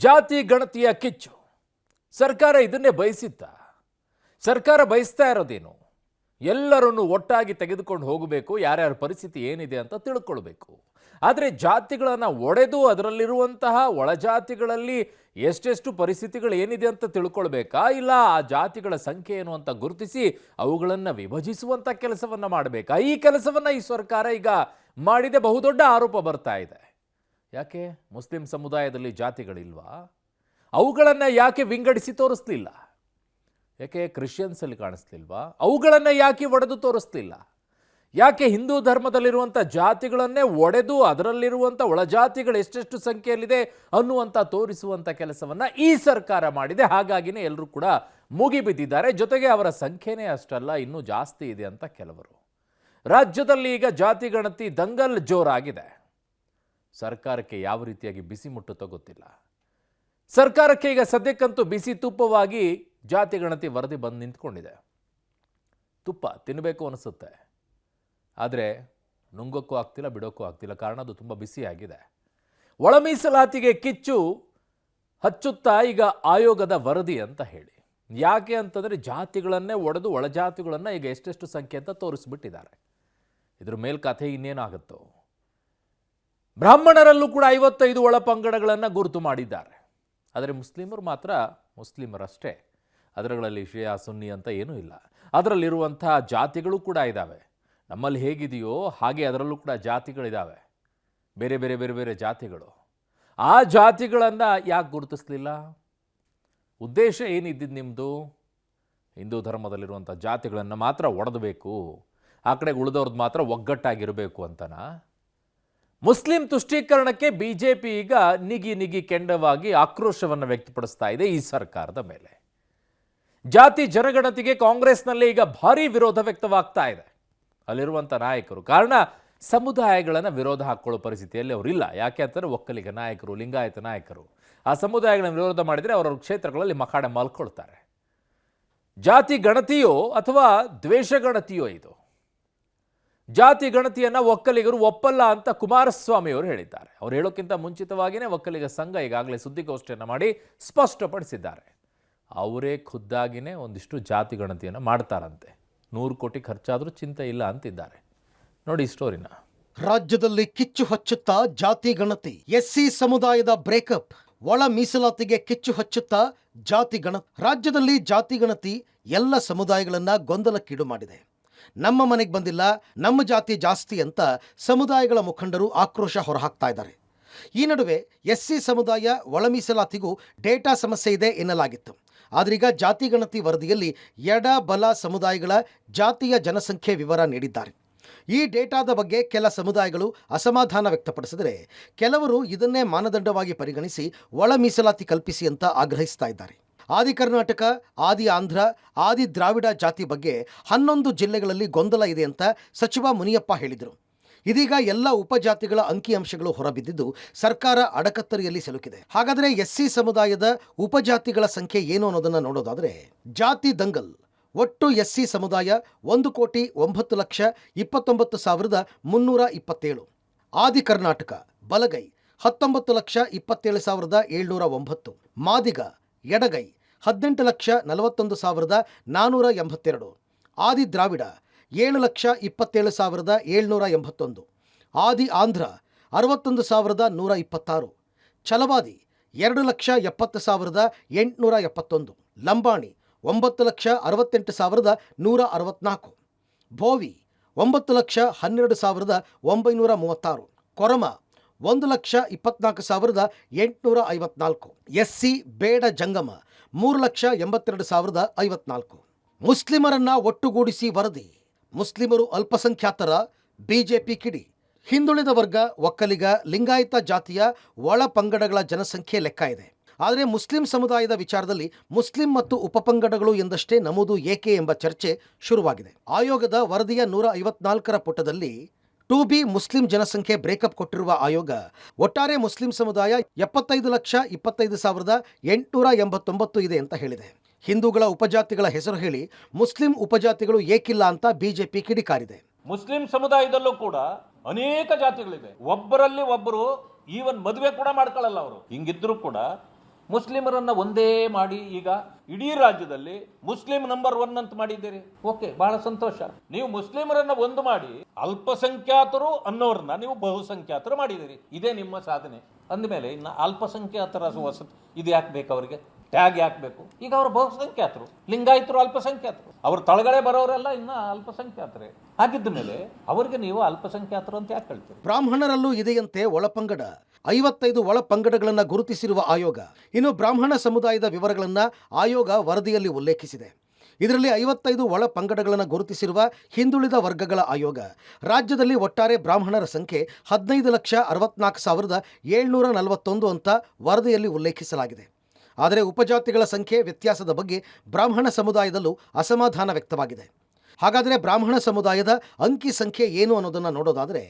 ಜಾತಿ ಗಣತಿಯ ಕಿಚ್ಚು. ಸರ್ಕಾರ ಇದನ್ನೇ ಬಯಸಿತ್ತ. ಸರ್ಕಾರ ಬಯಸ್ತಾ ಇರೋದೇನು? ಎಲ್ಲರನ್ನು ಒಟ್ಟಾಗಿ ತೆಗೆದುಕೊಂಡು ಹೋಗಬೇಕು, ಯಾರ್ಯಾರ ಪರಿಸ್ಥಿತಿ ಏನಿದೆ ಅಂತ ತಿಳ್ಕೊಳ್ಬೇಕು. ಆದರೆ ಜಾತಿಗಳನ್ನು ಒಡೆದು ಅದರಲ್ಲಿರುವಂತಹ ಒಳಜಾತಿಗಳಲ್ಲಿ ಎಷ್ಟೆಷ್ಟು ಪರಿಸ್ಥಿತಿಗಳು ಏನಿದೆ ಅಂತ ತಿಳ್ಕೊಳ್ಬೇಕಾ, ಇಲ್ಲ ಆ ಜಾತಿಗಳ ಸಂಖ್ಯೆ ಏನು ಅಂತ ಗುರುತಿಸಿ ಅವುಗಳನ್ನು ವಿಭಜಿಸುವಂಥ ಕೆಲಸವನ್ನು ಮಾಡಬೇಕಾ? ಈ ಕೆಲಸವನ್ನು ಈ ಸರ್ಕಾರ ಈಗ ಮಾಡಿದೆ. ಬಹುದೊಡ್ಡ ಆರೋಪ ಬರ್ತಾ ಇದೆ. ಯಾಕೆ ಮುಸ್ಲಿಂ ಸಮುದಾಯದಲ್ಲಿ ಜಾತಿಗಳಿಲ್ವಾ? ಅವುಗಳನ್ನು ಯಾಕೆ ವಿಂಗಡಿಸಿ ತೋರಿಸ್ಲಿಲ್ಲ? ಯಾಕೆ ಕ್ರಿಶ್ಚಿಯನ್ಸಲ್ಲಿ ಕಾಣಿಸ್ಲಿಲ್ವಾ? ಅವುಗಳನ್ನು ಯಾಕೆ ಒಡೆದು ತೋರಿಸ್ಲಿಲ್ಲ? ಯಾಕೆ ಹಿಂದೂ ಧರ್ಮದಲ್ಲಿರುವಂಥ ಜಾತಿಗಳನ್ನೇ ಒಡೆದು ಅದರಲ್ಲಿರುವಂಥ ಒಳಜಾತಿಗಳು ಎಷ್ಟೆಷ್ಟು ಸಂಖ್ಯೆಯಲ್ಲಿದೆ ಅನ್ನುವಂಥ ತೋರಿಸುವಂಥ ಕೆಲಸವನ್ನು ಈ ಸರ್ಕಾರ ಮಾಡಿದೆ. ಹಾಗಾಗಿನೇ ಎಲ್ಲರೂ ಕೂಡ ಮುಗಿಬಿದ್ದಿದ್ದಾರೆ. ಜೊತೆಗೆ ಅವರ ಸಂಖ್ಯೆನೇ ಅಷ್ಟಲ್ಲ, ಇನ್ನೂ ಜಾಸ್ತಿ ಇದೆ ಅಂತ ಕೆಲವರು. ರಾಜ್ಯದಲ್ಲಿ ಈಗ ಜಾತಿ ಗಣತಿ ದಂಗಲ್ ಜೋರಾಗಿದೆ. ಸರ್ಕಾರಕ್ಕೆ ಯಾವ ರೀತಿಯಾಗಿ ಬಿಸಿ ಮುಟ್ಟುತ್ತೋ ಗೊತ್ತಿಲ್ಲ. ಸರ್ಕಾರಕ್ಕೆ ಈಗ ಸದ್ಯಕ್ಕಂತೂ ಬಿಸಿ ತುಪ್ಪವಾಗಿ ಜಾತಿ ಗಣತಿ ವರದಿ ಬಂದು ನಿಂತ್ಕೊಂಡಿದೆ. ತುಪ್ಪ ತಿನ್ನಬೇಕು ಅನಿಸುತ್ತೆ, ಆದರೆ ನುಂಗೋಕ್ಕೂ ಆಗ್ತಿಲ್ಲ, ಬಿಡೋಕ್ಕೂ ಆಗ್ತಿಲ್ಲ. ಕಾರಣ ಅದು ತುಂಬ ಬಿಸಿಯಾಗಿದೆ. ಒಳ ಮೀಸಲಾತಿಗೆ ಕಿಚ್ಚು ಹಚ್ಚುತ್ತಾ ಈಗ ಆಯೋಗದ ವರದಿ ಅಂತ ಹೇಳಿ. ಯಾಕೆ ಅಂತಂದರೆ ಜಾತಿಗಳನ್ನೇ ಒಡೆದು ಒಳಜಾತಿಗಳನ್ನು ಈಗ ಎಷ್ಟೆಷ್ಟು ಸಂಖ್ಯೆ ಅಂತ ತೋರಿಸ್ಬಿಟ್ಟಿದ್ದಾರೆ. ಇದ್ರ ಮೇಲ್ ಕಥೆ ಇನ್ನೇನಾಗುತ್ತೋ. ಬ್ರಾಹ್ಮಣರಲ್ಲೂ ಕೂಡ 55 ಒಳ ಪಂಗಡಗಳನ್ನು ಗುರುತು ಮಾಡಿದ್ದಾರೆ. ಆದರೆ ಮುಸ್ಲಿಮರು ಮಾತ್ರ ಮುಸ್ಲಿಮರಷ್ಟೇ. ಅದರಲ್ಲಿ ಶಿಯಾ ಸುನ್ನಿ ಅಂತ ಏನೂ ಇಲ್ಲ. ಅದರಲ್ಲಿರುವಂಥ ಜಾತಿಗಳು ಕೂಡ ಇದ್ದಾವೆ. ನಮ್ಮಲ್ಲಿ ಹೇಗಿದೆಯೋ ಹಾಗೆ ಅದರಲ್ಲೂ ಕೂಡ ಜಾತಿಗಳಿದ್ದಾವೆ, ಬೇರೆ ಬೇರೆ ಬೇರೆ ಬೇರೆ ಜಾತಿಗಳು. ಆ ಜಾತಿಗಳನ್ನು ಯಾಕೆ ಗುರುತಿಸಲಿಲ್ಲ? ಉದ್ದೇಶ ಏನಿದ್ದಿದ್ದು ನಿಮ್ಮದು? ಹಿಂದೂ ಧರ್ಮದಲ್ಲಿರುವಂಥ ಜಾತಿಗಳನ್ನು ಮಾತ್ರ ಒಡೆದಬೇಕು, ಆ ಕಡೆ ಉಳಿದವ್ರದ್ದು ಮಾತ್ರ ಒಗ್ಗಟ್ಟಾಗಿರಬೇಕು ಅಂತನಾ? ಮುಸ್ಲಿಂ ತುಷ್ಟೀಕರಣಕ್ಕೆ ಬಿಜೆಪಿ ಈಗ ನಿಗಿ ಕೆಂಡವಾಗಿ ಆಕ್ರೋಶವನ್ನು ವ್ಯಕ್ತಪಡಿಸ್ತಾ ಇದೆ ಈ ಸರ್ಕಾರದ ಮೇಲೆ. ಜಾತಿ ಜನಗಣತಿಗೆ ಕಾಂಗ್ರೆಸ್ನಲ್ಲಿ ಈಗ ಭಾರಿ ವಿರೋಧ ವ್ಯಕ್ತವಾಗ್ತಾ ಇದೆ ಅಲ್ಲಿರುವಂಥ ನಾಯಕರು. ಕಾರಣ ಸಮುದಾಯಗಳನ್ನು ವಿರೋಧ ಹಾಕ್ಕೊಳ್ಳೋ ಪರಿಸ್ಥಿತಿಯಲ್ಲಿ ಅವರಿಲ್ಲ. ಯಾಕೆ ಅಂತಂದರೆ ಒಕ್ಕಲಿಗ ನಾಯಕರು, ಲಿಂಗಾಯತ ನಾಯಕರು ಆ ಸಮುದಾಯಗಳನ್ನು ವಿರೋಧ ಮಾಡಿದರೆ ಅವರವ್ರ ಕ್ಷೇತ್ರಗಳಲ್ಲಿ ಮಖಾಡ ಮಲ್ಕೊಳ್ತಾರೆ. ಜಾತಿ ಗಣತಿಯೋ ಅಥವಾ ದ್ವೇಷ ಗಣತಿಯೋ ಇದು? ಜಾತಿ ಗಣತಿಯನ್ನು ಒಕ್ಕಲಿಗರು ಒಪ್ಪಲ್ಲ ಅಂತ ಕುಮಾರಸ್ವಾಮಿ ಅವರು ಹೇಳಿದ್ದಾರೆ. ಅವರು ಹೇಳೋಕ್ಕಿಂತ ಮುಂಚಿತವಾಗಿಯೇ ಒಕ್ಕಲಿಗ ಸಂಘ ಈಗಾಗಲೇ ಸುದ್ದಿಗೋಷ್ಠಿಯನ್ನು ಮಾಡಿ ಸ್ಪಷ್ಟಪಡಿಸಿದ್ದಾರೆ. ಅವರೇ ಖುದ್ದಾಗಿಯೇ ಒಂದಿಷ್ಟು ಜಾತಿ ಗಣತಿಯನ್ನು ಮಾಡ್ತಾರಂತೆ. 100 ಕೋಟಿ ಖರ್ಚಾದರೂ ಚಿಂತೆ ಇಲ್ಲ ಅಂತಿದ್ದಾರೆ. ನೋಡಿ ಈ ಸ್ಟೋರಿನ. ರಾಜ್ಯದಲ್ಲಿ ಕಿಚ್ಚು ಹಚ್ಚುತ್ತಾ ಜಾತಿ ಗಣತಿ. ಎಸ್ಸಿ ಸಮುದಾಯದ ಬ್ರೇಕಪ್. ಒಳ ಮೀಸಲಾತಿಗೆ ಕಿಚ್ಚು ಹಚ್ಚುತ್ತಾ ಜಾತಿ ಗಣತಿ. ರಾಜ್ಯದಲ್ಲಿ ಜಾತಿ ಗಣತಿ ಎಲ್ಲ ಸಮುದಾಯಗಳನ್ನ ಗೊಂದಲಕ್ಕೀಡು ಮಾಡಿದೆ. ನಮ್ಮ ಮನೆಗೆ ಬಂದಿಲ್ಲ, ನಮ್ಮ ಜಾತಿ ಜಾಸ್ತಿ ಅಂತ ಸಮುದಾಯಗಳ ಮುಖಂಡರು ಆಕ್ರೋಶ ಹೊರಹಾಕ್ತಾ ಇದ್ದಾರೆ. ಈ ನಡುವೆ ಎಸ್ಸಿ ಸಮುದಾಯ ಒಳ ಮೀಸಲಾತಿಗೂ ಡೇಟಾ ಸಮಸ್ಯೆ ಇದೆ ಎನ್ನಲಾಗಿತ್ತು. ಆದ್ರೀಗ ಜಾತಿ ಗಣತಿ ವರದಿಯಲ್ಲಿ ಎಡ ಬಲ ಸಮುದಾಯಗಳ ಜಾತಿಯ ಜನಸಂಖ್ಯೆ ವಿವರ ನೀಡಿದ್ದಾರೆ. ಈ ಡೇಟಾದ ಬಗ್ಗೆ ಕೆಲ ಸಮುದಾಯಗಳು ಅಸಮಾಧಾನ ವ್ಯಕ್ತಪಡಿಸಿದರೆ ಕೆಲವರು ಇದನ್ನೇ ಮಾನದಂಡವಾಗಿ ಪರಿಗಣಿಸಿ ಒಳ ಮೀಸಲಾತಿ ಕಲ್ಪಿಸಿ ಅಂತ ಆಗ್ರಹಿಸ್ತಾ ಇದ್ದಾರೆ. ಆದಿ ಕರ್ನಾಟಕ, ಆದಿ ಆಂಧ್ರ, ಆದಿ ದ್ರಾವಿಡ ಜಾತಿ ಬಗ್ಗೆ 11 ಜಿಲ್ಲೆಗಳಲ್ಲಿ ಗೊಂದಲ ಇದೆ ಅಂತ ಸಚಿವ ಮುನಿಯಪ್ಪ ಹೇಳಿದರು. ಇದೀಗ ಎಲ್ಲ ಉಪಜಾತಿಗಳ ಅಂಕಿಅಂಶಗಳು ಹೊರಬಿದ್ದಿದ್ದು ಸರ್ಕಾರ ಅಡಕತ್ತರಿಯಲ್ಲಿ ಸಿಲುಕಿದೆ. ಹಾಗಾದರೆ ಎಸ್ಸಿ ಸಮುದಾಯದ ಉಪಜಾತಿಗಳ ಸಂಖ್ಯೆ ಏನು ಅನ್ನೋದನ್ನು ನೋಡೋದಾದರೆ, ಜಾತಿ ದಂಗಲ್. ಒಟ್ಟು ಎಸ್ಸಿ ಸಮುದಾಯ 1,29,29,327. ಆದಿ ಕರ್ನಾಟಕ ಬಲಗೈ 19,27,709. ಮಾದಿಗ ಎಡಗೈ 18,41,482. ಆದಿ ದ್ರಾವಿಡ 7,27,781. ಆದಿ ಆಂಧ್ರ 61,126. ಛಲವಾದಿ 2,70,871. ಲಂಬಾಣಿ 9,68,164. ಭೋವಿ 9,12,936. ಕೊರಮ 1,24,854. ಎಸ್ಸಿ ಬೇಡ ಜಂಗಮ 3,82,054. ಮುಸ್ಲಿಮರನ್ನ ಒಟ್ಟುಗೂಡಿಸಿ ವರದಿ. ಮುಸ್ಲಿಮರು ಅಲ್ಪಸಂಖ್ಯಾತರ, ಬಿಜೆಪಿ ಕಿಡಿ. ಹಿಂದುಳಿದ ವರ್ಗ, ಒಕ್ಕಲಿಗ, ಲಿಂಗಾಯತ ಜಾತಿಯ ಒಳ ಪಂಗಡಗಳ ಜನಸಂಖ್ಯೆ ಲೆಕ್ಕ ಇದೆ. ಆದರೆ ಮುಸ್ಲಿಂ ಸಮುದಾಯದ ವಿಚಾರದಲ್ಲಿ ಮುಸ್ಲಿಂ ಮತ್ತು ಉಪಪಂಗಡಗಳು ಎಂದಷ್ಟೇ ನಮೂದು ಏಕೆ ಎಂಬ ಚರ್ಚೆ ಶುರುವಾಗಿದೆ. ಆಯೋಗದ ವರದಿಯ 154ರ ಪುಟದಲ್ಲಿ ಟು ಬಿ ಮುಸ್ಲಿಂ ಜನಸಂಖ್ಯೆ ಬ್ರೇಕಪ್ ಕೊಟ್ಟಿರುವ ಆಯೋಗ ಒಟ್ಟಾರೆ ಮುಸ್ಲಿಂ ಸಮುದಾಯ 75,25,889 ಇದೆ ಅಂತ ಹೇಳಿದೆ. ಹಿಂದೂಗಳ ಉಪಜಾತಿಗಳ ಹೆಸರು ಹೇಳಿ ಮುಸ್ಲಿಂ ಉಪಜಾತಿಗಳು ಏಕಿಲ್ಲ ಅಂತ ಬಿಜೆಪಿ ಕಿಡಿಕಾರಿದೆ. ಮುಸ್ಲಿಂ ಸಮುದಾಯದಲ್ಲೂ ಕೂಡ ಅನೇಕ ಜಾತಿಗಳಿವೆ. ಒಬ್ಬರಲ್ಲಿ ಒಬ್ಬರು ಈವನ್ ಮದುವೆ ಕೂಡ ಮಾಡ್ಕೊಳ್ಳಲ್ಲ ಅವರು. ಹಿಂಗಿದ್ರು ಕೂಡ ಮುಸ್ಲಿಮರನ್ನ ಒಂದೇ ಮಾಡಿ ಈಗ ಇಡೀ ರಾಜ್ಯದಲ್ಲಿ ಮುಸ್ಲಿಂ ನಂಬರ್ 1 ಅಂತ ಮಾಡಿದ್ದೀರಿ. ಓಕೆ, ಬಹಳ ಸಂತೋಷ. ನೀವು ಮುಸ್ಲಿಮರನ್ನ ಒಂದು ಮಾಡಿ ಅಲ್ಪಸಂಖ್ಯಾತರು ಅನ್ನೋರನ್ನ ನೀವು ಬಹುಸಂಖ್ಯಾತರು ಮಾಡಿದ್ದೀರಿ. ಇದೇ ನಿಮ್ಮ ಸಾಧನೆ. ಅಂದಮೇಲೆ ಇನ್ನು ಅಲ್ಪಸಂಖ್ಯಾತರ ವಸತಿ ಇದು ಯಾಕೆ ಬೇಕು ಅವರಿಗೆ? ಟ್ಯಾಗ್ ಯಾಕೆ ಬೇಕು? ಈಗ ಅವರು ಬಹುಸಂಖ್ಯಾತರು, ಲಿಂಗಾಯತರು ಅಲ್ಪಸಂಖ್ಯಾತರು, ಅವ್ರ ತಳಗಡೆ ಬರೋರೆಲ್ಲ ಇನ್ನು ಅಲ್ಪಸಂಖ್ಯಾತರೇ. ಹಾಗಿದ್ದ ಮೇಲೆ ಅವರಿಗೆ ನೀವು ಅಲ್ಪಸಂಖ್ಯಾತರು ಅಂತ ಯಾಕೆ ಹೇಳ್ತೀರಿ? ಬ್ರಾಹ್ಮಣರಲ್ಲೂ ಇದೆಯಂತೆ ಒಳಪಂಗಡ. 55 ಒಳಪಂಗಡಗಳನ್ನು ಗುರುತಿಸಿರುವ ಆಯೋಗ. ಇನ್ನು ಬ್ರಾಹ್ಮಣ ಸಮುದಾಯದ ವಿವರಗಳನ್ನು ಆಯೋಗ ವರದಿಯಲ್ಲಿ ಉಲ್ಲೇಖಿಸಿದೆ. ಇದರಲ್ಲಿ 55 ಒಳ ಪಂಗಡಗಳನ್ನು ಗುರುತಿಸಿರುವ ಹಿಂದುಳಿದ ವರ್ಗಗಳ ಆಯೋಗ. ರಾಜ್ಯದಲ್ಲಿ ಒಟ್ಟಾರೆ ಬ್ರಾಹ್ಮಣರ ಸಂಖ್ಯೆ 15,64,741 ಅಂತ ವರದಿಯಲ್ಲಿ ಉಲ್ಲೇಖಿಸಲಾಗಿದೆ. ಆದರೆ ಉಪಜಾತಿಗಳ ಸಂಖ್ಯೆ ವ್ಯತ್ಯಾಸದ ಬಗ್ಗೆ ಬ್ರಾಹ್ಮಣ ಸಮುದಾಯದಲ್ಲೂ ಅಸಮಾಧಾನ ವ್ಯಕ್ತವಾಗಿದೆ. ಹಾಗಾದರೆ ಬ್ರಾಹ್ಮಣ ಸಮುದಾಯದ ಅಂಕಿ ಸಂಖ್ಯೆ ಏನು ಅನ್ನೋದನ್ನು ನೋಡೋದಾದರೆ,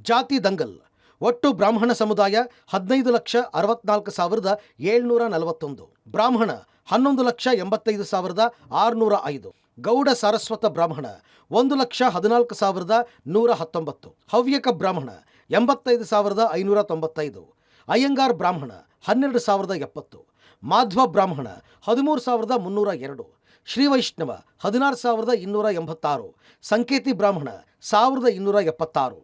ಜಾತಿ ದಂಗಲ್. ಒಟ್ಟು ಬ್ರಾಹ್ಮಣ ಸಮುದಾಯ 15,64,741. ಬ್ರಾಹ್ಮಣ 11,85,605. ಗೌಡ ಸಾರಸ್ವತ ಬ್ರಾಹ್ಮಣ 1,14,119. ಹವ್ಯಕ ಬ್ರಾಹ್ಮಣ 85,595. ಅಯ್ಯಂಗಾರ್ ಬ್ರಾಹ್ಮಣ 12,070. ಮಾಧ್ವ ಬ್ರಾಹ್ಮಣ 13,302. ಶ್ರೀವೈಷ್ಣವ 16,286. ಸಂಕೇತಿ ಬ್ರಾಹ್ಮಣ 1,276.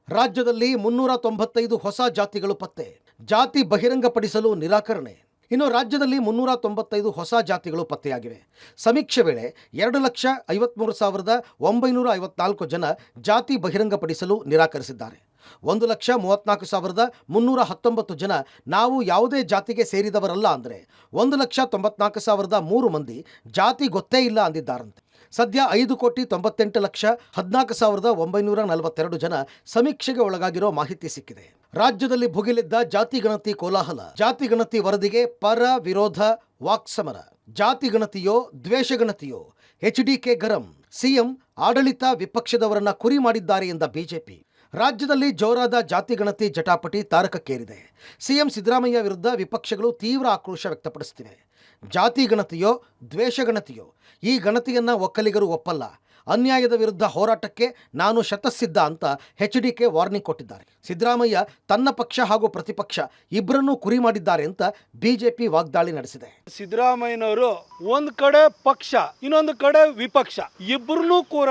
ರಾಜ್ಯದಲ್ಲಿ 395 ಹೊಸ ಜಾತಿಗಳು ಪತ್ತೆ. ಜಾತಿ ಬಹಿರಂಗಪಡಿಸಲು ನಿರಾಕರಣೆ. ಇನ್ನು ರಾಜ್ಯದಲ್ಲಿ 395 ಹೊಸ ಜಾತಿಗಳು ಪತ್ತೆಯಾಗಿವೆ. ಸಮೀಕ್ಷೆ ವೇಳೆ 2,53,954 ಜನ ಜಾತಿ ಬಹಿರಂಗಪಡಿಸಲು ನಿರಾಕರಿಸಿದ್ದಾರೆ. 1,34,319 ಜನ ನಾವು ಯಾವುದೇ ಜಾತಿಗೆ ಸೇರಿದವರಲ್ಲ ಅಂದರೆ 1,94,003 ಮಂದಿ ಜಾತಿ ಗೊತ್ತೇ ಇಲ್ಲ ಅಂದಿದ್ದಾರಂತೆ. ಸದ್ಯ 5,98,14,942 ಜನ ಸಮೀಕ್ಷೆಗೆ ಒಳಗಾಗಿರೋ ಮಾಹಿತಿ ಸಿಕ್ಕಿದೆ. ರಾಜ್ಯದಲ್ಲಿ ಭುಗಿಲಿದ್ದ ಜಾತಿ ಗಣತಿ ಕೋಲಾಹಲ. ಜಾತಿ ಗಣತಿ ವರದಿಗೆ ಪರ ವಿರೋಧ ವಾಕ್ಸಮರ. ಜಾತಿ ಗಣತಿಯೋ ದ್ವೇಷಗಣತಿಯೋ? ಎಚ್ಡಿಕೆ ಗರಂ. ಸಿಎಂ ಆಡಳಿತ ವಿಪಕ್ಷದವರನ್ನ ಕುರಿ ಮಾಡಿದ್ದಾರೆ ಎಂದ ಬಿಜೆಪಿ. ರಾಜ್ಯದಲ್ಲಿ ಜೋರಾದ ಜಾತಿ ಗಣತಿ ಜಟಾಪಟಿ ತಾರಕಕ್ಕೇರಿದೆ. ಸಿಎಂ ಸಿದ್ದರಾಮಯ್ಯ ವಿರುದ್ಧ ವಿಪಕ್ಷಗಳು ತೀವ್ರ ಆಕ್ರೋಶ ವ್ಯಕ್ತಪಡಿಸುತ್ತಿವೆ. ಜಾತಿ ಗಣತಿಯೋ ದ್ವೇಷಗಣತಿಯೋ? ಈ ಗಣತಿಯನ್ನ ಒಕ್ಕಲಿಗರು ಒಪ್ಪಲ್ಲ. ಅನ್ಯಾಯದ ವಿರುದ್ಧ ಹೋರಾಟಕ್ಕೆ ನಾನು ಶತಸಿದ್ಧ ಅಂತ ಎಚ್ಡಿಕೆ ವಾರ್ನಿಂಗ್ ಕೊಟ್ಟಿದ್ದಾರೆ. ಸಿದ್ದರಾಮಯ್ಯ ತನ್ನ ಪಕ್ಷ ಹಾಗೂ ಪ್ರತಿಪಕ್ಷ ಇಬ್ಬರನ್ನೂ ಕುರಿ ಮಾಡಿದ್ದಾರೆ ಅಂತ ಬಿಜೆಪಿ ವಾಗ್ದಾಳಿ ನಡೆಸಿದೆ. ಸಿದ್ದರಾಮಯ್ಯನವರು ಒಂದು ಕಡೆ ಪಕ್ಷ, ಇನ್ನೊಂದು ಕಡೆ ವಿಪಕ್ಷ, ಇಬ್ಬರನ್ನೂ ಕೂಡ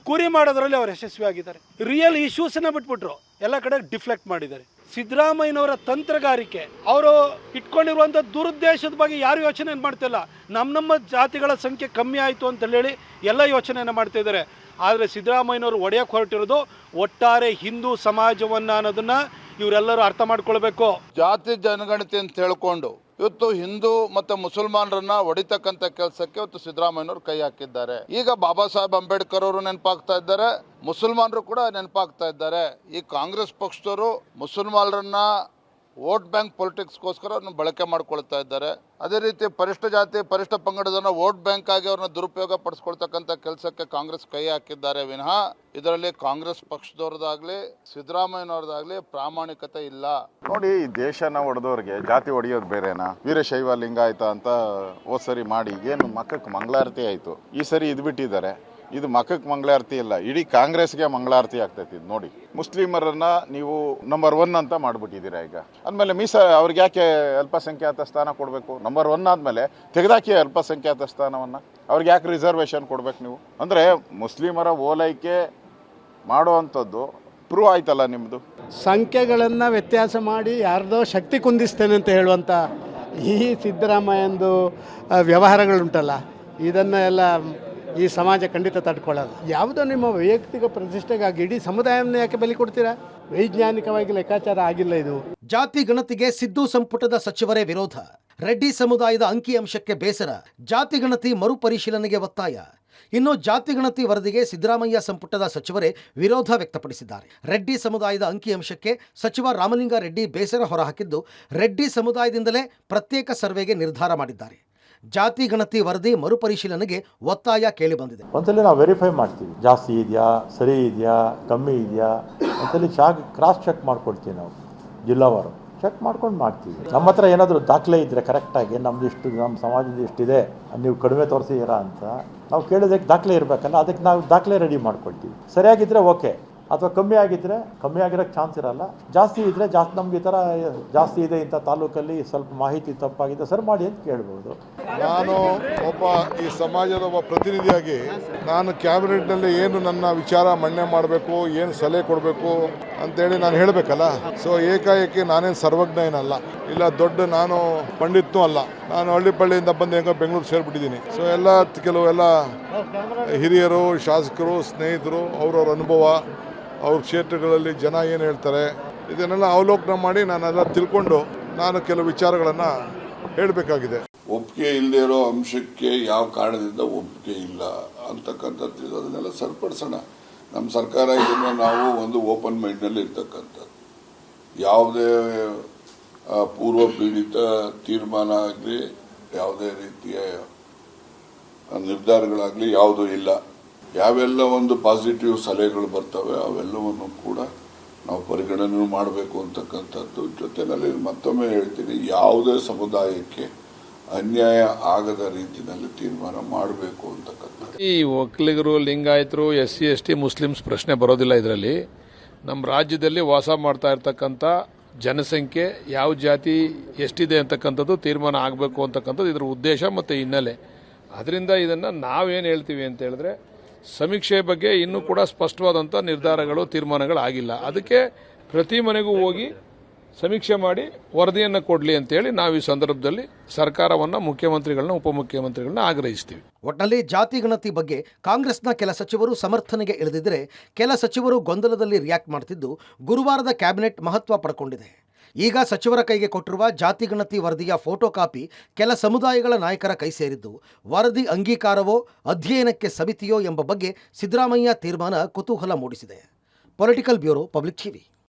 ಕುರಿ ಮಾಡೋದ್ರಲ್ಲಿ ಅವರು ಯಶಸ್ವಿಯಾಗಿದ್ದಾರೆ. ರಿಯಲ್ ಇಶ್ಯೂಸ್ನ ಬಿಟ್ಬಿಟ್ರು, ಎಲ್ಲ ಕಡೆ ಡಿಫ್ಲೆಕ್ಟ್ ಮಾಡಿದ್ದಾರೆ. ಸಿದ್ದರಾಮಯ್ಯನವರ ತಂತ್ರಗಾರಿಕೆ, ಅವರು ಇಟ್ಕೊಂಡಿರುವಂಥ ದುರುದ್ದೇಶದ ಬಗ್ಗೆ ಯಾರು ಯೋಚನೆ ಮಾಡ್ತಿಲ್ಲ. ನಮ್ಮ ಜಾತಿಗಳ ಸಂಖ್ಯೆ ಕಮ್ಮಿ ಆಯಿತು ಅಂತ ಹೇಳಿ ಎಲ್ಲ ಯೋಚನೆಯನ್ನು ಮಾಡ್ತಾ ಇದ್ದಾರೆ. ಆದರೆ ಸಿದ್ದರಾಮಯ್ಯನವರು ಒಡೆಯಕ್ಕೆ ಹೊರಟಿರೋದು ಒಟ್ಟಾರೆ ಹಿಂದೂ ಸಮಾಜವನ್ನು ಅನ್ನೋದನ್ನು ಇವರೆಲ್ಲರೂ ಅರ್ಥ ಮಾಡ್ಕೊಳ್ಬೇಕು. ಜಾತಿ ಜನಗಣತಿ ಅಂತ ಹೇಳ್ಕೊಂಡು ಇವತ್ತು ಹಿಂದೂ ಮತ್ತು ಮುಸಲ್ಮಾನರನ್ನ ಹೊಡಿತಕ್ಕಂಥ ಕೆಲಸಕ್ಕೆ ಇವತ್ತು ಸಿದ್ದರಾಮಯ್ಯನವರು ಕೈ ಹಾಕಿದ್ದಾರೆ. ಈಗ ಬಾಬಾ ಸಾಹೇಬ್ ಅಂಬೇಡ್ಕರ್ ಅವರು ನೆನಪಾಗ್ತಾ ಇದ್ದಾರೆ, ಮುಸಲ್ಮಾನರು ಕೂಡ ನೆನಪಾಗ್ತಾ ಇದ್ದಾರೆ. ಈ ಕಾಂಗ್ರೆಸ್ ಪಕ್ಷದವರು ಮುಸಲ್ಮಾನರನ್ನ ವೋಟ್ ಬ್ಯಾಂಕ್ ಪೊಲಿಟಿಕ್ಸ್ಗೋಸ್ಕರ ಅವ್ರನ್ನ ಬಳಕೆ ಮಾಡ್ಕೊಳ್ತಾ ಇದ್ದಾರೆ. ಅದೇ ರೀತಿ ಪರಿಷ್ಠ ಜಾತಿ ಪರಿಷ್ಠ ಪಂಗಡದನ್ನ ವೋಟ್ ಬ್ಯಾಂಕ್ ಆಗಿ ಅವ್ರನ್ನ ದುರುಪಯೋಗ ಪಡಿಸ್ಕೊಳ್ತಕ್ಕಂಥ ಕೆಲಸಕ್ಕೆ ಕಾಂಗ್ರೆಸ್ ಕೈ ಹಾಕಿದ್ದಾರೆ ವಿನಃ ಇದರಲ್ಲಿ ಕಾಂಗ್ರೆಸ್ ಪಕ್ಷದವ್ರದ್ದಾಗ್ಲಿ ಸಿದ್ದರಾಮಯ್ಯನವ್ರದ್ದಾಗ್ಲಿ ಪ್ರಾಮಾಣಿಕತೆ ಇಲ್ಲ. ನೋಡಿ, ಈ ದೇಶನ ಹೊಡೆದವ್ರಿಗೆ ಜಾತಿ ಹೊಡೆಯೋದು ಬೇರೆನಾ? ವೀರಶೈವ ಲಿಂಗಾಯತ ಅಂತ ಹೋದ್ ಸರಿ ಮಾಡಿ ಏನು ಮಕ್ಕಕ್ಕೆ ಮಂಗಳಾರತಿ ಆಯಿತು. ಈ ಸರಿ ಇದು ಬಿಟ್ಟಿದ್ದಾರೆ. ಇದು ಮಕ್ಕಕ್ಕೆ ಮಂಗಳಾರತಿ ಇಲ್ಲ, ಇಡೀ ಕಾಂಗ್ರೆಸ್ಗೆ ಮಂಗಳಾರತಿ ಆಗ್ತೈತಿ. ನೋಡಿ, ಮುಸ್ಲಿಮರನ್ನ ನೀವು ನಂಬರ್ 1 ಅಂತ ಮಾಡ್ಬಿಟ್ಟಿದ್ದೀರಾ. ಈಗ ಅಂದಮೇಲೆ ಅವ್ರಿಗೆ ಯಾಕೆ ಅಲ್ಪಸಂಖ್ಯಾತ ಸ್ಥಾನ ಕೊಡಬೇಕು? ನಂಬರ್ 1 ಆದಮೇಲೆ ತೆಗೆದಾಕಿ ಅಲ್ಪಸಂಖ್ಯಾತ ಸ್ಥಾನವನ್ನು. ಅವ್ರಿಗೆ ಯಾಕೆ ರಿಸರ್ವೇಷನ್ ಕೊಡ್ಬೇಕು ನೀವು? ಅಂದರೆ ಮುಸ್ಲಿಮರ ಓಲೈಕೆ ಮಾಡುವಂಥದ್ದು ಪ್ರೂವ್ ಆಯ್ತಲ್ಲ ನಿಮ್ಮದು. ಸಂಖ್ಯೆಗಳನ್ನು ವ್ಯತ್ಯಾಸ ಮಾಡಿ ಯಾರ್ದೋ ಶಕ್ತಿ ಕುಂದಿಸ್ತೇನೆ ಅಂತ ಹೇಳುವಂಥ ಈ ಸಿದ್ದರಾಮಯ್ಯಂದು ವ್ಯವಹಾರಗಳುಂಟಲ್ಲ, ಇದನ್ನೆಲ್ಲ ಈ ಸಮಾಜ ಖಂಡಿತ ತಡ್ಕೊಳ್ಳಲ್ಲ. ಯಾವುದೋ ನಿಮ್ಮ ವೈಯಕ್ತಿಕ ಪ್ರತಿಷ್ಠೆಗಾಗಿ ಇಡೀ ಸಮುದಾಯವನ್ನು ಯಾಕೆ ಬಲಿ ಕೊಡ್ತೀರಾ? ವೈಜ್ಞಾನಿಕವಾಗಿ ಲೆಕ್ಕಾಚಾರ ಆಗಿಲ್ಲ ಇದು. ಜಾತಿ ಗಣತಿಗೆ ಸಿದ್ದು ಸಂಪುಟದ ಸಚಿವರೇ ವಿರೋಧ. ರೆಡ್ಡಿ ಸಮುದಾಯದ ಅಂಕಿಅಂಶಕ್ಕೆ ಬೇಸರ. ಜಾತಿ ಗಣತಿ ಮರುಪರಿಶೀಲನೆಗೆ ಒತ್ತಾಯ. ಇನ್ನು ಜಾತಿ ಗಣತಿ ವರದಿಗೆ ಸಿದ್ದರಾಮಯ್ಯ ಸಂಪುಟದ ಸಚಿವರೇ ವಿರೋಧ ವ್ಯಕ್ತಪಡಿಸಿದ್ದಾರೆ. ರೆಡ್ಡಿ ಸಮುದಾಯದ ಅಂಕಿಅಂಶಕ್ಕೆ ಸಚಿವ ರಾಮಲಿಂಗಾರೆಡ್ಡಿ ಬೇಸರ ಹೊರಹಾಕಿದ್ದು, ರೆಡ್ಡಿ ಸಮುದಾಯದಿಂದಲೇ ಪ್ರತ್ಯೇಕ ಸರ್ವೆಗೆ ನಿರ್ಧಾರ ಮಾಡಿದ್ದಾರೆ. ಜಾತಿ ಗಣತಿ ವರದಿ ಮರುಪರಿಶೀಲನೆಗೆ ಒತ್ತಾಯ ಕೇಳಿಬಂದಿದೆ. ಒಂದ್ಸಲಿ ನಾವು ವೆರಿಫೈ ಮಾಡ್ತೀವಿ, ಜಾಸ್ತಿ ಇದೆಯಾ, ಸರಿ ಇದೆಯಾ, ಕಮ್ಮಿ ಇದೆಯಾ ಒಂದ್ಸಲಿ ಕ್ರಾಸ್ ಚೆಕ್ ಮಾಡ್ಕೊಡ್ತೀವಿ. ನಾವು ಜಿಲ್ಲಾವಾರು ಚೆಕ್ ಮಾಡ್ಕೊಂಡು ಮಾಡ್ತೀವಿ. ನಮ್ಮ ಹತ್ರ ಏನಾದರೂ ದಾಖಲೆ ಇದ್ದರೆ ಕರೆಕ್ಟಾಗಿ ನಮ್ಮದಿಷ್ಟು ನಮ್ಮ ಸಮಾಜದ ಇಷ್ಟಿದೆ, ನೀವು ಕಡಿಮೆ ತೋರಿಸಿದ್ದೀರಾ ಅಂತ ನಾವು ಕೇಳೋದಕ್ಕೆ ದಾಖಲೆ ಇರಬೇಕಲ್ಲ, ಅದಕ್ಕೆ ನಾವು ದಾಖಲೆ ರೆಡಿ ಮಾಡ್ಕೊಳ್ತೀವಿ. ಸರಿಯಾಗಿದ್ದರೆ ಓಕೆ, ಅಥವಾ ಕಮ್ಮಿ ಆಗಿರೋಕ್ಕೆ ಚಾನ್ಸ್ ಇರಲ್ಲ. ಜಾಸ್ತಿ ಇದ್ದರೆ ಜಾಸ್ತಿ ನಮ್ಗೆ ಈ ಥರ ಜಾಸ್ತಿ ಇದೆ ಇಂಥ ತಾಲೂಕಲ್ಲಿ ಸ್ವಲ್ಪ ಮಾಹಿತಿ ತಪ್ಪಾಗಿದೆ ಸರ್ ಮಾಡಿ ಅಂತ ಕೇಳ್ಬೋದು. ನಾನು ಒಬ್ಬ ಈ ಸಮಾಜದ ಒಬ್ಬ ಪ್ರತಿನಿಧಿಯಾಗಿ ನಾನು ಕ್ಯಾಬಿನೆಟ್ನಲ್ಲಿ ಏನು ನನ್ನ ವಿಚಾರ ಮಂಡನೆ ಮಾಡಬೇಕು, ಏನು ಸಲಹೆ ಕೊಡಬೇಕು ಅಂತೇಳಿ ನಾನು ಹೇಳಬೇಕಲ್ಲ. ಸೊ ಏಕಾಏಕಿ ನಾನೇನು ಸರ್ವಜ್ಞ ಏನಲ್ಲ, ಇಲ್ಲ ದೊಡ್ಡ ನಾನು ಪಂಡಿತನೂ ಅಲ್ಲ. ನಾನು ಹಳ್ಳಿಪಳ್ಳಿಯಿಂದ ಬಂದು ಹೆಂಗೋ ಬೆಂಗಳೂರು ಸೇರಿಬಿಟ್ಟಿದ್ದೀನಿ. ಸೊ ಕೆಲವೆಲ್ಲ ಹಿರಿಯರು, ಶಾಸಕರು, ಸ್ನೇಹಿತರು, ಅವ್ರವ್ರ ಅನುಭವ, ಅವ್ರ ಕ್ಷೇತ್ರಗಳಲ್ಲಿ ಜನ ಏನು ಹೇಳ್ತಾರೆ ಇದನ್ನೆಲ್ಲ ಅವಲೋಕನ ಮಾಡಿ ನಾನೆಲ್ಲ ತಿಳ್ಕೊಂಡು ನಾನು ಕೆಲವು ವಿಚಾರಗಳನ್ನು ಹೇಳಬೇಕಾಗಿದೆ. ಒಪ್ಪಿಗೆ ಇಲ್ಲದೆ ಇರೋ ಅಂಶಕ್ಕೆ ಯಾವ ಕಾರಣದಿಂದ ಒಪ್ಪಿಗೆ ಇಲ್ಲ ಅಂತಕ್ಕಂಥದ್ದು ಅದನ್ನೆಲ್ಲ ಸರಿಪಡಿಸೋಣ. ನಮ್ಮ ಸರ್ಕಾರ ಇದನ್ನು ನಾವು ಒಂದು ಓಪನ್ ಮೈಂಡ್ನಲ್ಲಿ ಇರ್ತಕ್ಕಂಥದ್ದು, ಯಾವುದೇ ಪೂರ್ವ ಪೀಡಿತ ತೀರ್ಮಾನ ಆಗಲಿ, ಯಾವುದೇ ರೀತಿಯ ನಿರ್ಧಾರಗಳಾಗಲಿ ಯಾವುದೂ ಇಲ್ಲ. ಯಾವೆಲ್ಲ ಒಂದು ಪಾಸಿಟಿವ್ ಸಲಹೆಗಳು ಬರ್ತವೆ ಅವೆಲ್ಲವನ್ನು ಕೂಡ ನಾವು ಪರಿಗಣನೆ ಮಾಡಬೇಕು ಅಂತಕ್ಕಂಥದ್ದು. ಜೊತೆಯಲ್ಲಿ ಮತ್ತೊಮ್ಮೆ ಹೇಳ್ತೀನಿ, ಯಾವುದೇ ಸಮುದಾಯಕ್ಕೆ ಅನ್ಯಾಯ ಆಗದ ರೀತಿಯಲ್ಲಿ ತೀರ್ಮಾನ ಮಾಡಬೇಕು ಅಂತಕ್ಕಂಥದ್ದು. ಈ ಒಕ್ಕಲಿಗರು, ಲಿಂಗಾಯತರು, SC ST ಮುಸ್ಲಿಮ್ಸ್ ಪ್ರಶ್ನೆ ಬರೋದಿಲ್ಲ. ಇದರಲ್ಲಿ ನಮ್ಮ ರಾಜ್ಯದಲ್ಲಿ ವಾಸ ಮಾಡ್ತಾ ಇರ್ತಕ್ಕಂಥ ಜನಸಂಖ್ಯೆ ಯಾವ ಜಾತಿ ಎಷ್ಟಿದೆ ಅಂತಕ್ಕಂಥದ್ದು ತೀರ್ಮಾನ ಆಗಬೇಕು ಅಂತಕ್ಕಂಥದ್ದು ಇದರ ಉದ್ದೇಶ ಮತ್ತು ಹಿನ್ನೆಲೆ. ಅದರಿಂದ ಇದನ್ನು ನಾವೇನು ಹೇಳ್ತೀವಿ ಅಂತ ಹೇಳಿದ್ರೆ, ಸಮೀಕ್ಷೆ ಬಗ್ಗೆ ಇನ್ನೂ ಕೂಡ ಸ್ಪಷ್ಟವಾದಂಥ ನಿರ್ಧಾರಗಳು, ತೀರ್ಮಾನಗಳಾಗಿಲ್ಲ. ಅದಕ್ಕೆ ಪ್ರತಿ ಮನೆಗೂ ಹೋಗಿ ಸಮೀಕ್ಷೆ ಮಾಡಿ ವರದಿಯನ್ನು ಕೊಡಲಿ ಅಂತೇಳಿ ನಾವು ಈ ಸಂದರ್ಭದಲ್ಲಿ ಸರ್ಕಾರವನ್ನು, ಮುಖ್ಯಮಂತ್ರಿಗಳನ್ನ, ಉಪಮುಖ್ಯಮಂತ್ರಿಗಳನ್ನ ಆಗ್ರಹಿಸ್ತೀವಿ. ಒಟ್ನಲ್ಲಿ ಜಾತಿ ಗಣತಿ ಬಗ್ಗೆ ಕಾಂಗ್ರೆಸ್ನ ಕೆಲ ಸಚಿವರು ಸಮರ್ಥನೆಗೆ ಇಳಿದಿದ್ದರೆ ಕೆಲ ಸಚಿವರು ಗೊಂದಲದಲ್ಲಿ ರಿಯಾಕ್ಟ್ ಮಾಡ್ತಿದ್ದು ಗುರುವಾರದ ಕ್ಯಾಬಿನೆಟ್ ಮಹತ್ವ ಪಡ್ಕೊಂಡಿದೆ. ಈಗ ಸಚಿವರ ಕೈಗೆ ಕೊಟ್ಟಿರುವ ಜಾತಿ ಗಣತಿ ವರದಿಯ ಫೋಟೋ ಕಾಪಿ ಕೆಲ ಸಮುದಾಯಗಳ ನಾಯಕರ ಕೈ ಸೇರಿದ್ದು, ವರದಿ ಅಂಗೀಕಾರವೋ ಅಧ್ಯಯನಕ್ಕೆ ಸಮಿತಿಯೋ ಎಂಬ ಬಗ್ಗೆ ಸಿದ್ದರಾಮಯ್ಯ ತೀರ್ಮಾನ ಕುತೂಹಲ ಮೂಡಿಸಿದೆ. Political bureau, public TV.